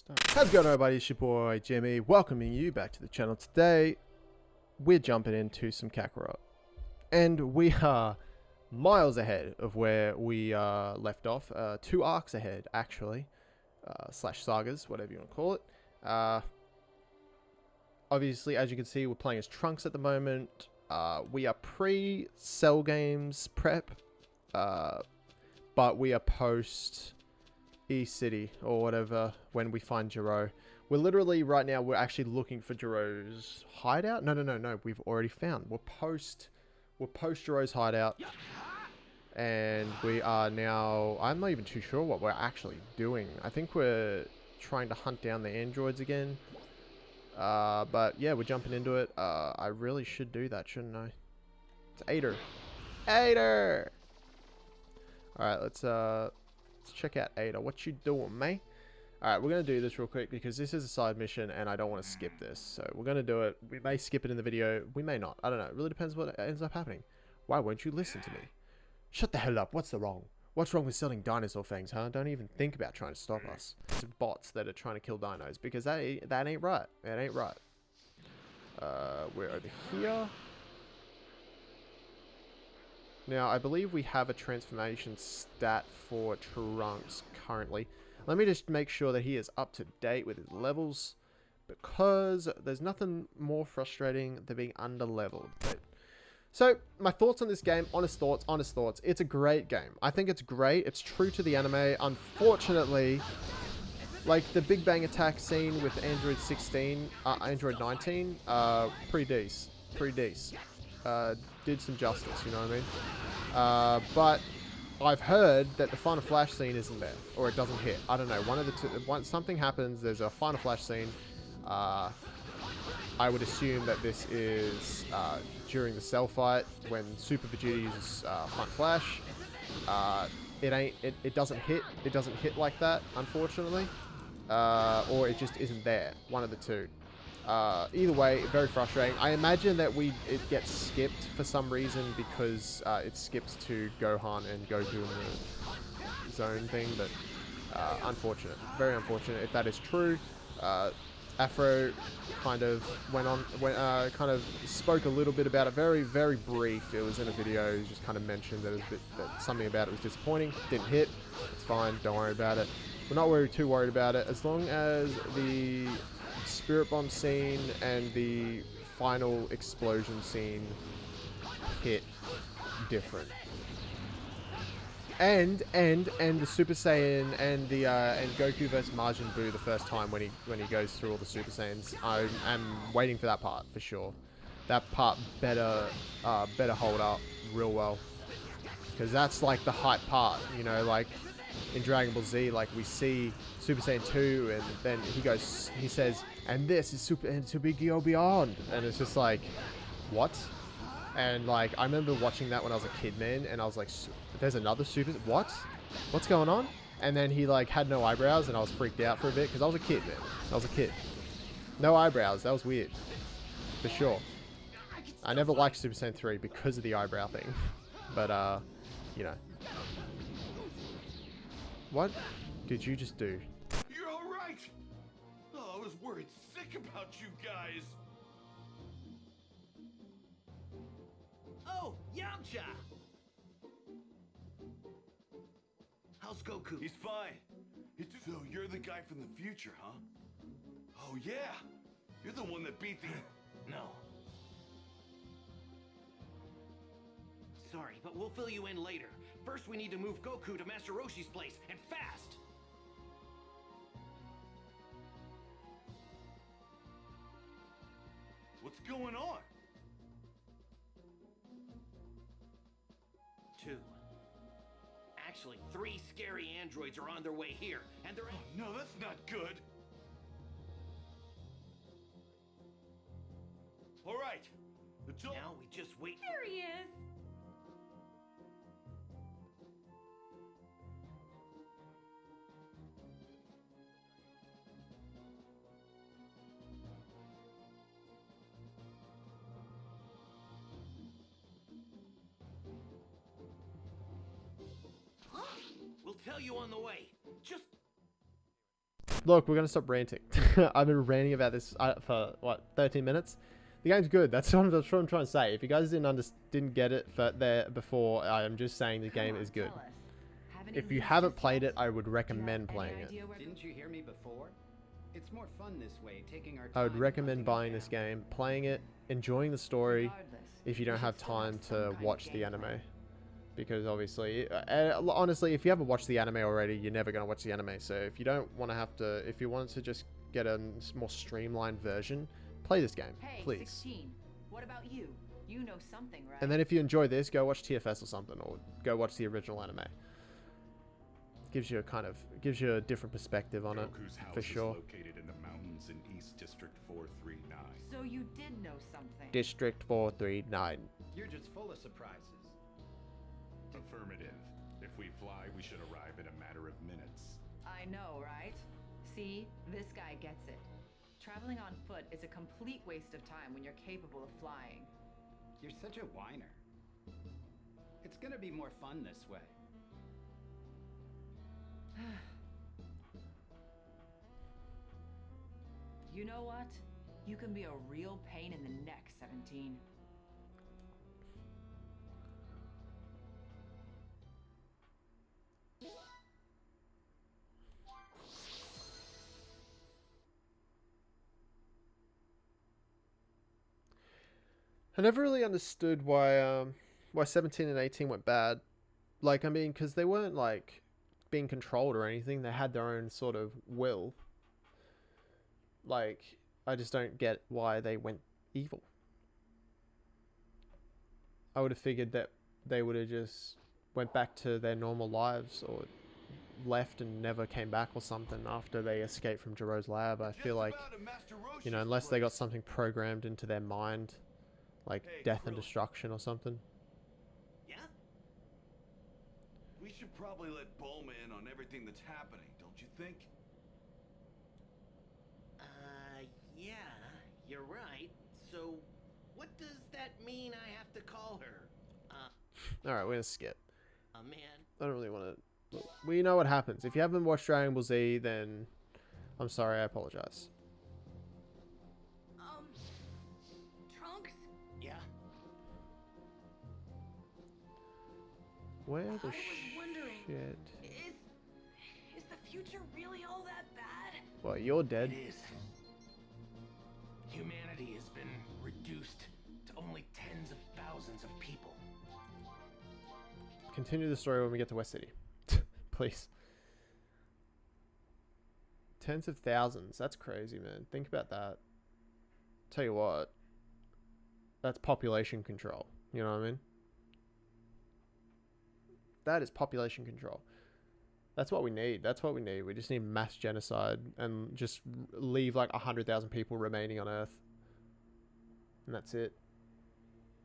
Start. How's it going, everybody? It's your boy Jimmy, welcoming you back to the channel. Today we're jumping into some Kakarot, and we are miles ahead of where we left off. 2 arcs ahead, actually, slash sagas, whatever you want to call it. Obviously, as you can see, we're playing as Trunks at the moment. We are pre-Cell Games prep, but we are post E-City or whatever when we find Jiro. We're literally, right now, we're actually looking for Jiro's hideout. No, we've already found. We're post Jiro's hideout. And we are now, I'm not even too sure what we're actually doing. I think we're trying to hunt down the androids again. But yeah, we're jumping into it. I really should do that, shouldn't I? It's Aider! Alright, let's check out Ada. What you doing, mate? Alright, we're going to do this real quick because this is a side mission and I don't want to skip this. So we're going to do it. We may skip it in the video. We may not. I don't know. It really depends what ends up happening. Why won't you listen to me? Shut the hell up. What's wrong with selling dinosaur fangs, huh? Don't even think about trying to stop us. It's bots that are trying to kill dinos because that ain't right. That ain't right. We're over here. Now, I believe we have a transformation stat for Trunks currently. Let me just make sure that he is up to date with his levels, because there's nothing more frustrating than being under-leveled. So, my thoughts on this game, honest thoughts. It's a great game. I think it's great. It's true to the anime. Unfortunately, like the Big Bang Attack scene with Android 16, Android 19, pretty decent. Did some justice, you know what I mean? But I've heard that the Final Flash scene isn't there, or it doesn't hit. I don't know. One of the two. Once something happens, there's a Final Flash scene. I would assume that this is during the Cell fight when Super Vegeta uses Final Flash. It doesn't hit. It doesn't hit like that, unfortunately, or it just isn't there. One of the two. Either way, very frustrating. I imagine that it gets skipped for some reason because it skips to Gohan and Goku in the zone thing, but unfortunate. Very unfortunate if that is true. Afro kind of kind of spoke a little bit about it, very, very brief. It was in a video. He just kind of mentioned that, that something about it was disappointing. Didn't hit. It's fine. Don't worry about it. We're not too worried about it. As long as the Spirit Bomb scene and the final explosion scene hit different. And the Super Saiyan and the and Goku versus Majin Buu the first time when he goes through all the Super Saiyans. I am waiting for that part for sure. That part better hold up real well, because that's like the hype part, you know, like in Dragon Ball Z, like we see Super Saiyan 2 and then he says, and this is Super Gyo Beyond, and it's just like, what? And like, I remember watching that when I was a kid, man, and I was like, there's another Super, what's going on? And then he like had no eyebrows and I was freaked out for a bit because I was a kid, man. I was a kid. No eyebrows, that was weird. For sure. I never liked Super Saiyan 3 because of the eyebrow thing. But you know. What did you just do? You're all right. Oh, I was worried sick about you guys. Oh, Yamcha! How's Goku? He's fine. So you're the guy from the future, huh? Oh yeah, you're the one that beat the... No. Sorry, but we'll fill you in later. First, we need to move Goku to Master Roshi's place, and fast! What's going on? 2. Actually, 3 scary androids are on their way here, and they're... Oh, no, that's not good. All right. Now we just wait. There he is. We'll tell you on the way. Just Look, we're gonna stop ranting. I've been ranting about this for what 13 minutes. The game's good. That's what I'm trying to say. If you guys didn't get it there before, I'm just saying the game is good. If you haven't played it, I would recommend playing it. Didn't you hear me before? It's more fun this way, taking our time. I would recommend buying this game, playing it, enjoying the story, if you don't have time to watch the anime. Because obviously, honestly, if you haven't watched the anime already, you're never going to watch the anime. So if you don't want to if you want to just get a more streamlined version, play this game, please. 16. What about you? You know something, right? And then if you enjoy this, go watch TFS or something, or go watch the original anime. Gives you a different perspective on it, Goku's house for sure. is located in the mountains in East District 439. So you did know something. District 439. You're just full of surprises. Affirmative. If we fly, we should arrive in a matter of minutes. I know, right? See, this guy gets it. Traveling on foot is a complete waste of time when you're capable of flying. You're such a whiner. It's gonna be more fun this way. You know what? You can be a real pain in the neck, 17. I never really understood why 17 and 18 went bad. Like, I mean, because they weren't like being controlled or anything. They had their own sort of will. Like, I just don't get why they went evil. I would have figured that they would have just went back to their normal lives or left and never came back or something after they escaped from Jiro's lab. I feel like, you know, unless they got something programmed into their mind, like death and destruction or something. Yeah? We should probably let Bulma in on everything that's happening, don't you think? Yeah, you're right. So, what does that mean I have to call her? Alright, we're gonna skip. Man. I don't really want to... We know what happens. If you haven't watched Dragon Ball Z, then I'm sorry, I apologize. Trunks? Yeah. Where the I was wondering, shit? is the future really all that bad? Well, you're dead. It is. Humanity has been reduced to only tens of thousands of people. Continue the story when we get to West City. Please. Tens of thousands. That's crazy, man. Think about that. Tell you what. That's population control. You know what I mean? That is population control. That's what we need. That's what we need. We just need mass genocide and just leave like 100,000 people remaining on Earth. And that's it.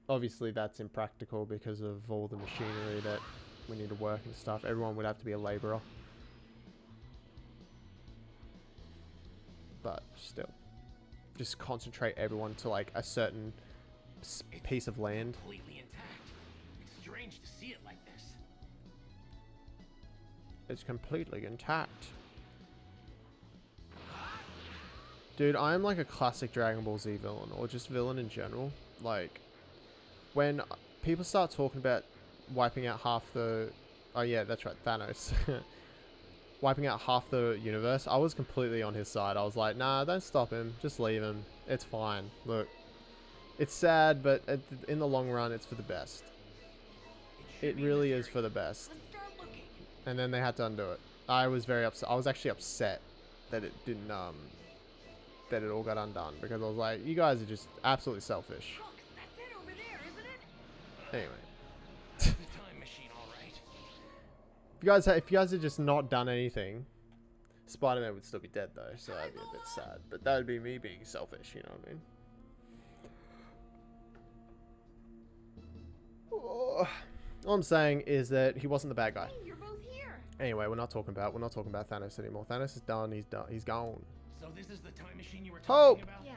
Obviously, that's impractical because of all the machinery that we need to work and stuff. Everyone would have to be a laborer. But still. Just concentrate everyone to like a certain piece of land. Completely intact. It's strange to see it like this. It's completely intact. Dude, I am like a classic Dragon Ball Z villain, or just villain in general. Like, when people start talking about wiping out half the... Oh yeah, that's right, Thanos. Wiping out half the universe, I was completely on his side. I was like, nah, don't stop him. Just leave him. It's fine. Look, it's sad, but in the long run, it's for the best. It really is for the best. Let's start looking. And then they had to undo it. I was very upset. I was actually upset that it didn't, that it all got undone. Because I was like, you guys are just absolutely selfish. Look, that's it over there, isn't it? Anyway. The time machine, all right. If you guys had just not done anything, Spider-Man would still be dead though, so that'd be a bit sad. But that would be me being selfish, you know what I mean? Oh. All I'm saying is that he wasn't the bad guy. Hey, you're both here. Anyway, we're not talking about Thanos anymore. Thanos is done. He's done. He's gone. So this is the time machine you were Hope! talking about? Yeah,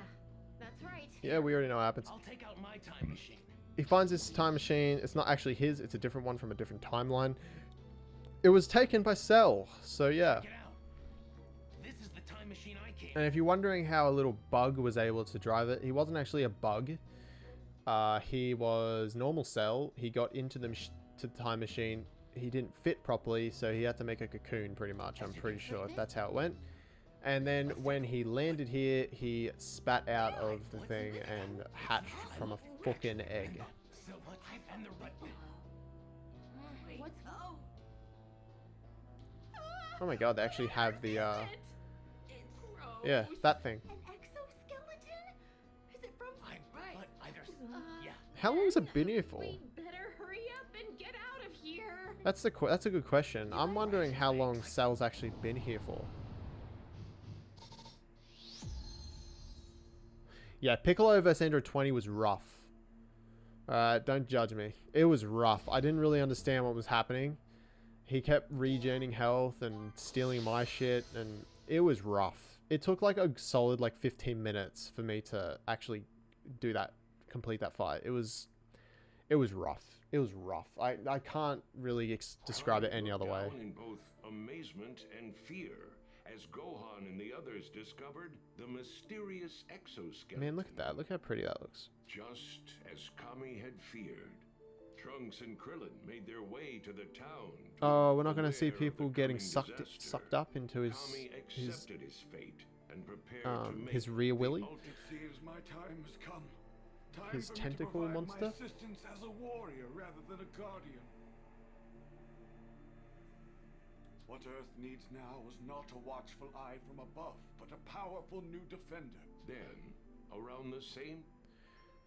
that's right. Yeah, we already know what happens. I'll take out my time machine. He finds this time machine. It's not actually his. It's a different one from a different timeline. It was taken by Cell. So yeah. Check it out. This is the time And if you're wondering how a little bug was able to drive it, he wasn't actually a bug. He was normal Cell. He got into the time machine. He didn't fit properly, so he had to make a cocoon pretty much. I'm pretty sure that's how it went. And then when he landed here, he spat out of the thing and hatched from a fucking egg. Oh my god, they actually have the, yeah, that thing. An exoskeleton? Is it from... How long has it been here for? We better hurry up and get out of here. That's a good question. I'm wondering how long Cell's actually been here for. Yeah, Piccolo vs Android 20 was rough. Don't judge me. It was rough. I didn't really understand what was happening. He kept regenerating health and stealing my shit, and it was rough. It took like a solid like 15 minutes for me to actually do that, complete that fight. It was rough. It was rough. I can't really describe it any other way. In both amazement and fear, as Gohan and the others discovered the mysterious exoskeleton. Man, look at that. Look how pretty that looks. Just as Kami had feared, Trunks and Krillin made their way to the town. Oh, we're not going to see people getting sucked up into his fate and prepared to make his rear willy. It seems my time has come. Time His for me to tentacle provide monster? My assistance as a warrior rather than a guardian. What Earth needs now is not a watchful eye from above, but a powerful new defender. Then, around the same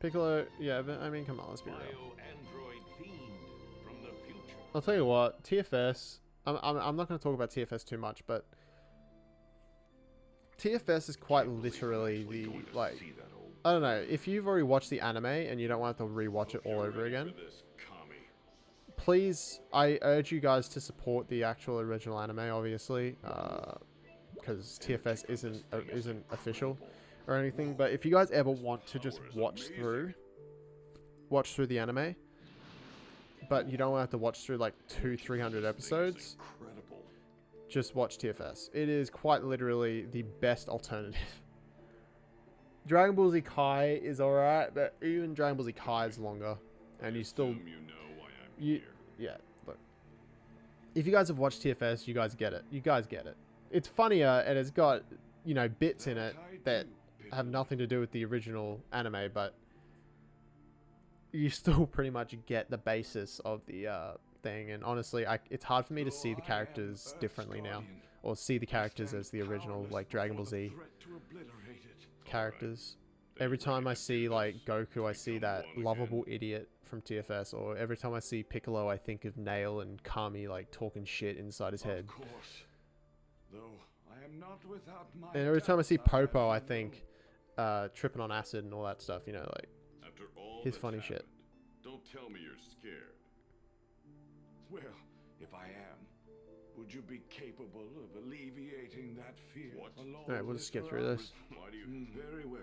Piccolo, yeah, but I mean, come on, let's be real. bio-android fiend from the future. I'll tell you what, TFS, I'm not going to talk about TFS too much, but TFS is quite literally the, like, I don't know, if you've already watched the anime and you don't want to rewatch it all over again, please, I urge you guys to support the actual original anime, obviously, because TFS isn't official or anything, but if you guys ever want to just watch through the anime, but you don't have to watch through like 200-300 episodes, just watch TFS. It is quite literally the best alternative. Dragon Ball Z Kai is alright, but even Dragon Ball Z Kai is longer, and you still, yeah, look, if you guys have watched TFS, you guys get it. You guys get it. It's funnier, and it's got, you know, bits in it that have nothing to do with the original anime, but you still pretty much get the basis of the thing. And honestly, it's hard for me to see the characters differently now, or see the characters as the original, like, Dragon Ball Z characters. Every time I see, like, Goku, I see that lovable idiot from TFS, or every time I see Piccolo, I think of Nail and Kami, like, talking shit inside his head. And every time I see Popo, I think tripping on acid and all that stuff, you know, like, his funny shit. Don't tell me you're scared. Well, if I am, would you be capable of alleviating that fear? Alright, we'll just skip through this. Why do you... Very well.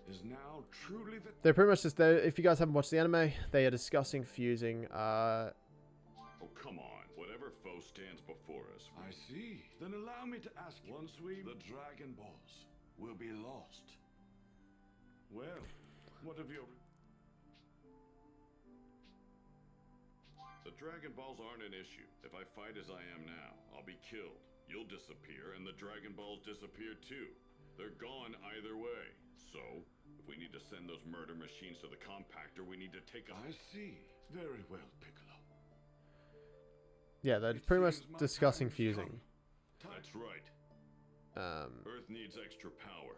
Is now truly the... They're pretty much just, if you guys haven't watched the anime, they are discussing fusing, Oh, come on. Whatever foe stands before us. I see. Then allow me to ask you, once the Dragon Balls will be lost. Well, what have you... The Dragon Balls aren't an issue. If I fight as I am now, I'll be killed. You'll disappear, and the Dragon Balls disappear too. They're gone either way. So, if we need to send those murder machines to the compactor, we need to take a... I see. Very well, Piccolo. yeah, they're pretty much discussing fusing. That's right. Earth needs extra power.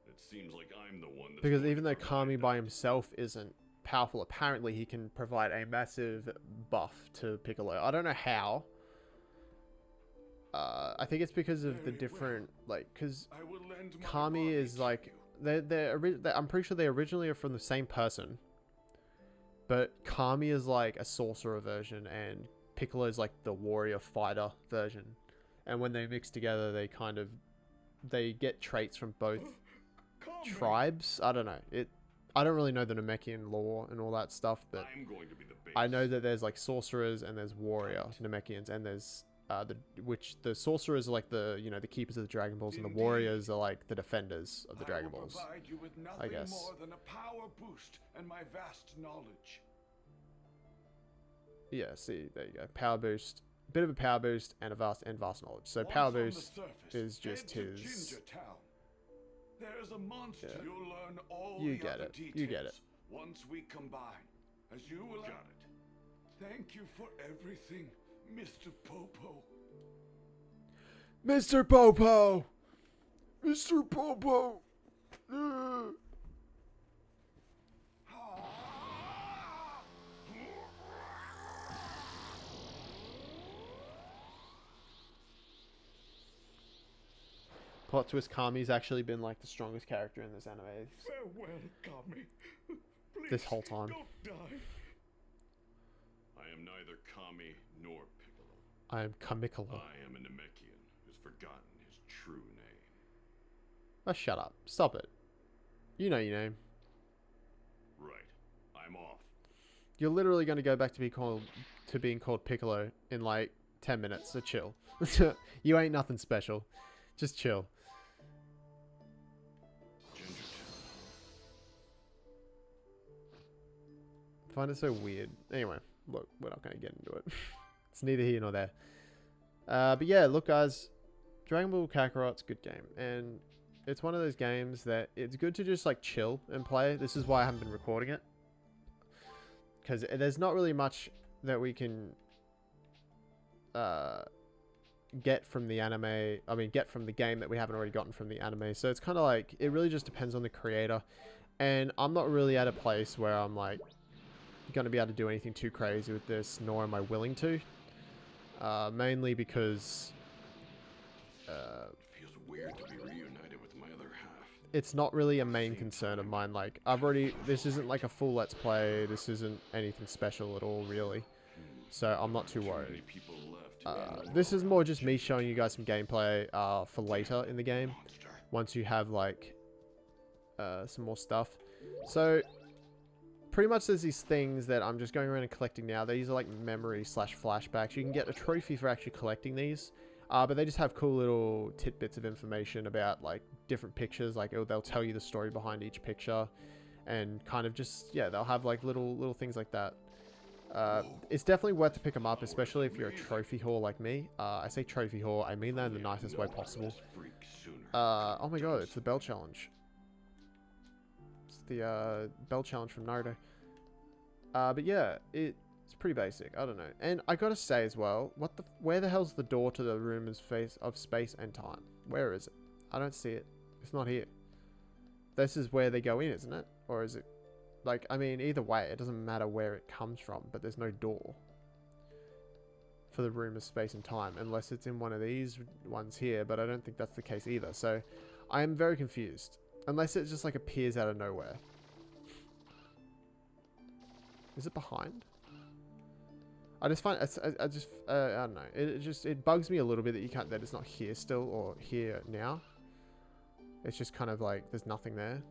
It seems like I'm the one that's... Because even though Kami by himself isn't powerful, apparently he can provide a massive buff to Piccolo. I don't know how. I think it's because of the different, like, because Kami is like, I'm pretty sure they originally are from the same person, but Kami is like a sorcerer version and Piccolo is like the warrior fighter version, and when they mix together they get traits from both tribes. I don't know, I don't really know the Namekian lore and all that stuff, but I'm going to be the base. I know that there's like sorcerers and there's warrior Namekians and there's which the sorcerers are like the the keepers of the Dragon Balls, and the warriors are like the defenders of the Dragon Balls. I will provide you with I nothing guess. more than a power boost and my vast knowledge. Yeah, see, there you go. Power boost, bit of a power boost, and vast knowledge. So Once power on the boost surface, is just head to his. Ginger Town. There is a monster. Yeah. You'll learn all You the get other it. details You get it. once we combine. As you will got it. Thank you for everything, Mr. Popo. Mr. Popo! Mr. Popo! Plot twist, Kami's actually been like the strongest character in this anime Farewell, Kami. Please, this whole time. don't die. I am neither Kami nor Piccolo. I am Kamikolo. I am a Namekian who's forgotten his true name. Oh, shut up. Stop it. You know your name. Right. I'm off. You're literally going to go back to being called Piccolo in like 10 minutes, so chill. You ain't nothing special. Just chill. Ginger I find it so weird. Anyway, look, we're not going to get into it. It's neither here nor there. But yeah, look guys, Dragon Ball Kakarot's a good game. And it's one of those games that it's good to just like chill and play. This is why I haven't been recording it. Because there's not really much that we can get from the anime. I mean, get from the game that we haven't already gotten from the anime. So it's kind of like, it really just depends on the creator. And I'm not really at a place where I'm like going to be able to do anything too crazy with this, nor am I willing to. Mainly because It feels weird to be reunited with my other half. it's not really a main concern of mine. Like, this isn't like a full let's play. This isn't anything special at all, really. So I'm not too Too worried. many people left. This is more just me showing you guys some gameplay for later in the game, Monster. once you have like some more stuff. So pretty much there's these things that I'm just going around and collecting now. These are like memory / flashbacks. You can get a trophy for actually collecting these, but they just have cool little tidbits of information about like different pictures. Like they'll tell you the story behind each picture, and kind of just, yeah, they'll have like little things like that. It's definitely worth to pick them up, especially if you're a trophy whore like me. I say trophy whore, I mean that in the nicest way possible. Freak sooner. Oh my god, it's the bell challenge. It's the bell challenge from Naruto. But yeah, it's pretty basic. I don't know. And I gotta say as well, where the hell's the door to the room of space and time? Where is it? I don't see it. It's not here. This is where they go in, isn't it? Or is it? Like, I mean, either way, it doesn't matter where it comes from, but there's no door for the room of space and time, unless it's in one of these ones here, but I don't think that's the case either. So I am very confused, unless it just like appears out of nowhere. Is it behind? I just find I don't know. It bugs me a little bit that it's not here still or here now. It's just kind of like there's nothing there.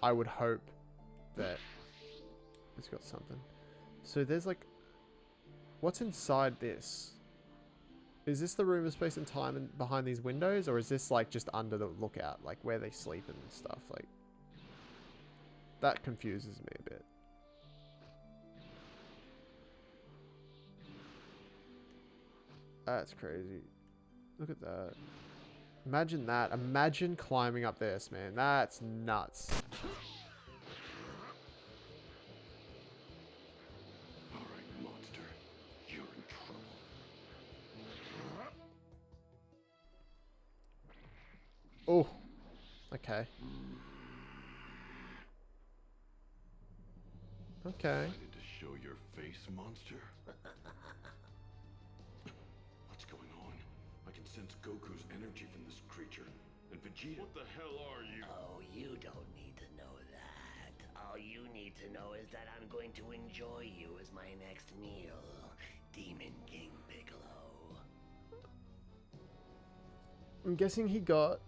I would hope that it's got something. So there's like, what's inside this? Is this the room of space and time and behind these windows, or is this like just under the lookout, like where they sleep and stuff? Like, that confuses me a bit. That's crazy. Look at that. Imagine that. Imagine climbing up this, man. That's nuts. All right, monster. You're in trouble. Oh. Okay. Okay. Excited to show your face, monster? What's going on? I can sense Goku's energy from this creature. And Vegeta. What the hell are you? Oh, you don't need to know that. All you need to know is that I'm going to enjoy you as my next meal, Demon King Piccolo. I'm guessing he got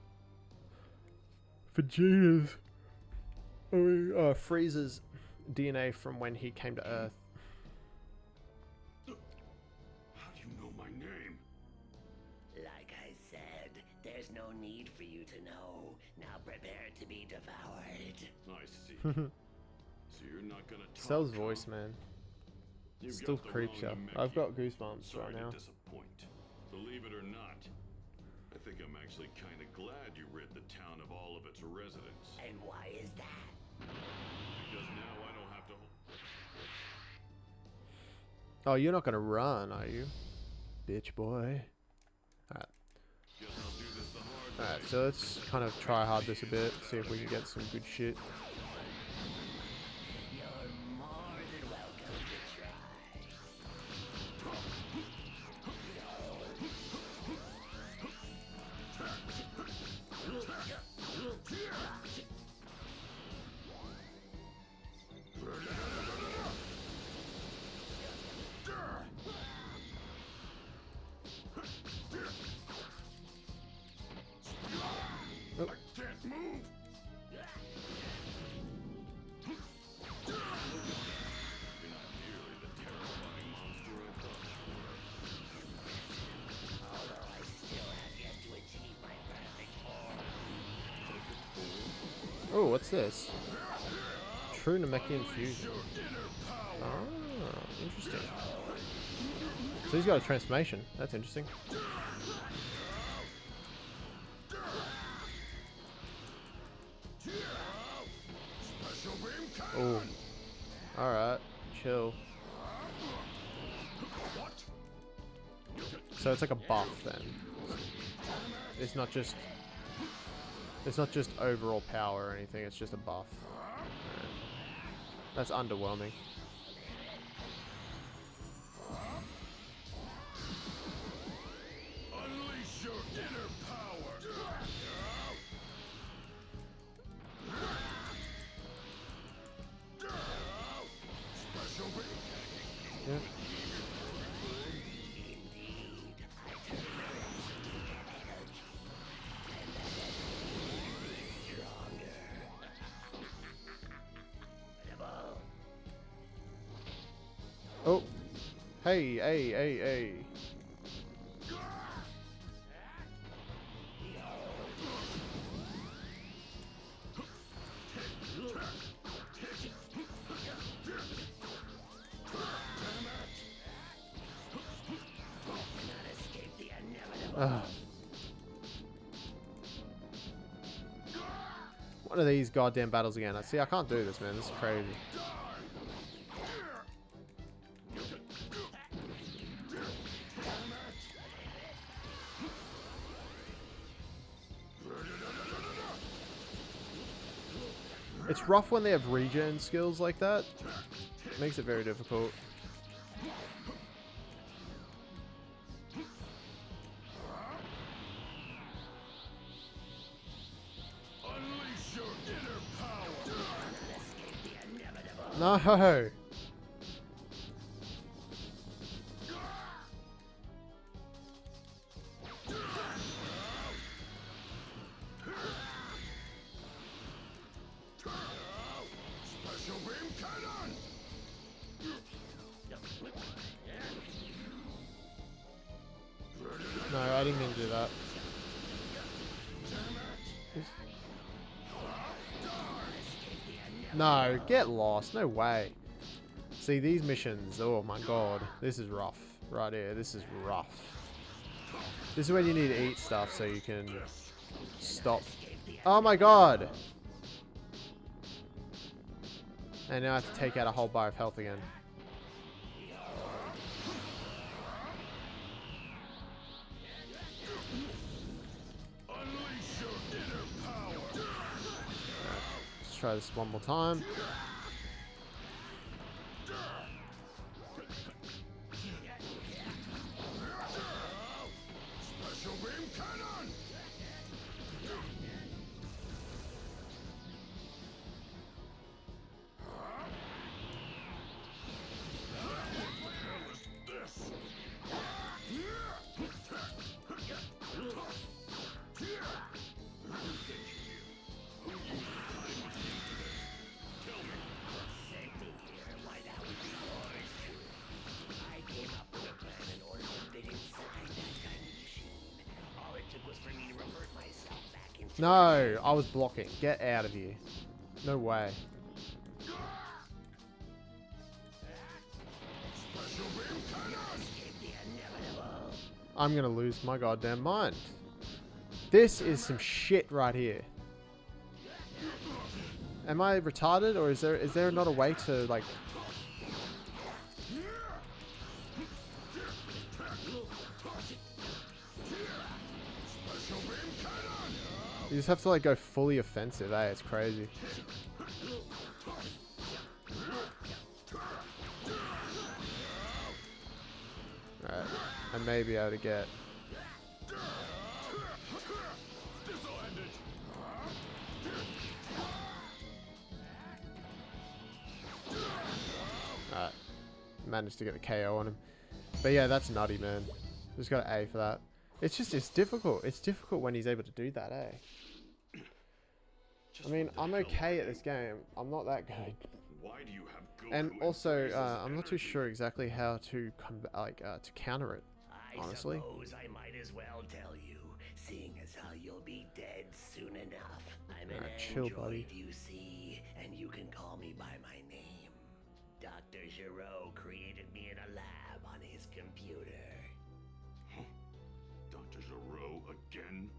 Vegeta's, Frieza's DNA from when he came to Earth. There's no need for you to know. Now prepare to be devoured. I see. So you're not gonna talk, Cell's huh? voice, man. You've Still got the creeps wrong out. Namek I've here. got goosebumps Sorry right now. to disappoint. Believe it or not, I think I'm actually kind of glad you rid the town of all of its residents. And why is that? Because now I don't have to. Oh, you're not gonna run, are you? Bitch boy. Alright. Guess I'll do this the hard way. Alright, so let's kind of try hard this a bit, see if we can get some good shit. You're more than welcome to try. Oh. Can't move. You're not nearly the terrifying monster I thought you were. Although I still have yet to achieve my perfect form. Oh, what's this? True Namekian fusion. Ah, interesting. So he's got a transformation. That's interesting. Oh. Alright. Chill. So it's like a buff then. It's not just overall power or anything, it's just a buff. Alright. That's underwhelming. Unleash your inner power. Special beam. Yeah. Oh. Hey, hey, hey, hey. Ugh. One of these goddamn battles again. See, I can't do this, man. This is crazy. It's rough when they have regen skills like that. It makes it very difficult. Unleash your inner power. No. Special beam cannon. No, I didn't mean to do that. No, get lost. No way. See, these missions, oh my god. This is rough. Right here, this is rough. This is when you need to eat stuff so you can stop. Oh my god! And now I have to take out a whole bar of health again. Unleash your inner power. Let's try this one more time. Special beam cannon. For me to revert my No, I was blocking. Get out of here. No way. I'm gonna lose my goddamn mind. This is some shit right here. Am I retarded, or is there not a way to like? You just have to like go fully offensive, eh? It's crazy. Alright, I may be able to get. Alright, managed to get the KO on him. But yeah, that's nutty, man. Just got an A for that. It's just, it's difficult. It's difficult when he's able to do that, eh? I mean, I'm okay at this game. I'm not that good. Why do you have Goku And in also, Frieza's I'm not too energy? sure exactly how to to counter it. Honestly. I suppose I might as well tell you, seeing as how you'll be dead soon enough. I'm an Alright, chill, android, buddy. you see, and you can call me by my name. Dr. Giraud created me in a lab on his computer. Dr. Giraud again?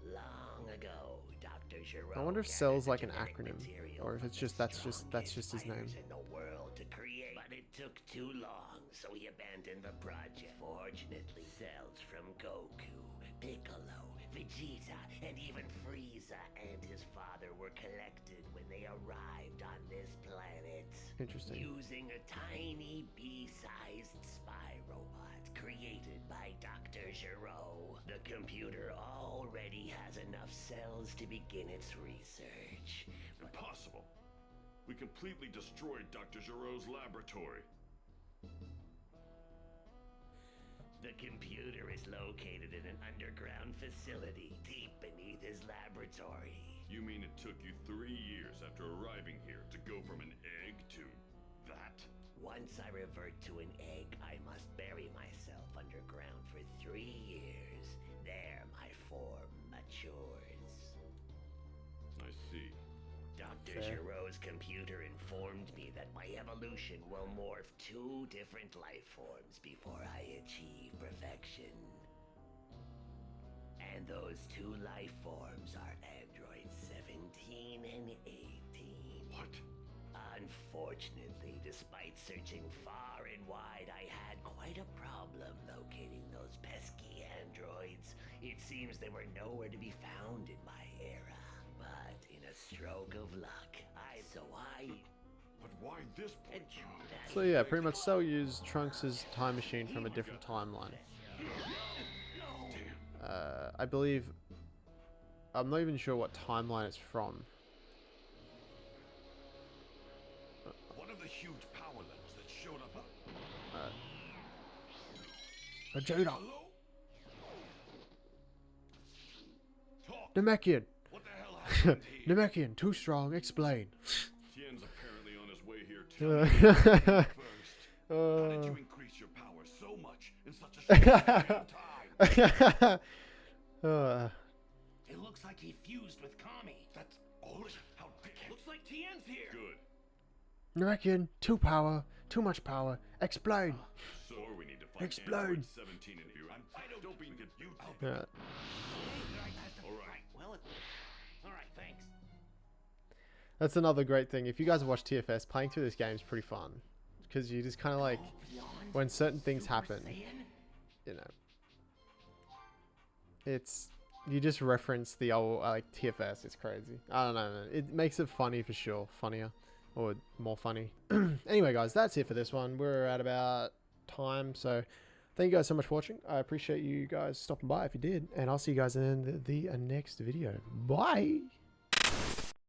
Long ago, Dr. Giraud I wonder if gathered cell's the like an genetic acronym, material or if from it's the just that's just strongest his name. fighters in the world to create. But it took too long, so he abandoned the project. Fortunately, cells from Goku, Piccolo, Vegeta, and even Frieza and his father were collected when they arrived on this planet. Interesting. Using a tiny bee-sized spy robot created by Dr. Giraud. The computer already has enough cells to begin its research. Impossible. We completely destroyed Dr. Giraud's laboratory. The computer is located in an underground facility deep beneath his laboratory. You mean it took you 3 years after arriving here to go from an egg to that? Once I revert to an egg, I must bury myself underground for 3 years. There my form matures. I see. Dr. Fair. Giraud's computer informed me that my evolution will morph 2 different life forms before I achieve perfection. And those 2 life forms are androids 17 and 18. What? Unfortunately, despite searching far and wide, I had quite a problem locating those pesky androids. It seems they were nowhere to be found in my era. But in a stroke of luck, But why this point? So yeah, pretty much Cell used Trunks' time machine from a different timeline. I believe. I'm not even sure what timeline it's from. What are the huge power levels that showed up? Vegeta, Hello? Talk. Namekian, What the hell happened here? Namekian, too strong. Explain. Tien's apparently on his way here too. First, how did you increase your power so much in such a short period of time? It looks like he fused with Kami. That's all. How dickhead. Looks like Tien's here. Good. Namekian, too power, too much power. Explain. So we need to find Explode. Android 17 and you. Don't be good. You. Yeah. All right. Well, all right, thanks. That's another great thing. If you guys watch TFS, playing through this game is pretty fun. Because you just kind of like, when certain things happen, you know, it's, you just reference the old, like, TFS. It's crazy. I don't know, man. It makes it funny for sure. Funnier. Or more funny. Anyway, guys, that's it for this one. We're at about time. So, thank you guys so much for watching. I appreciate you guys stopping by if you did. And I'll see you guys in the next video. Bye!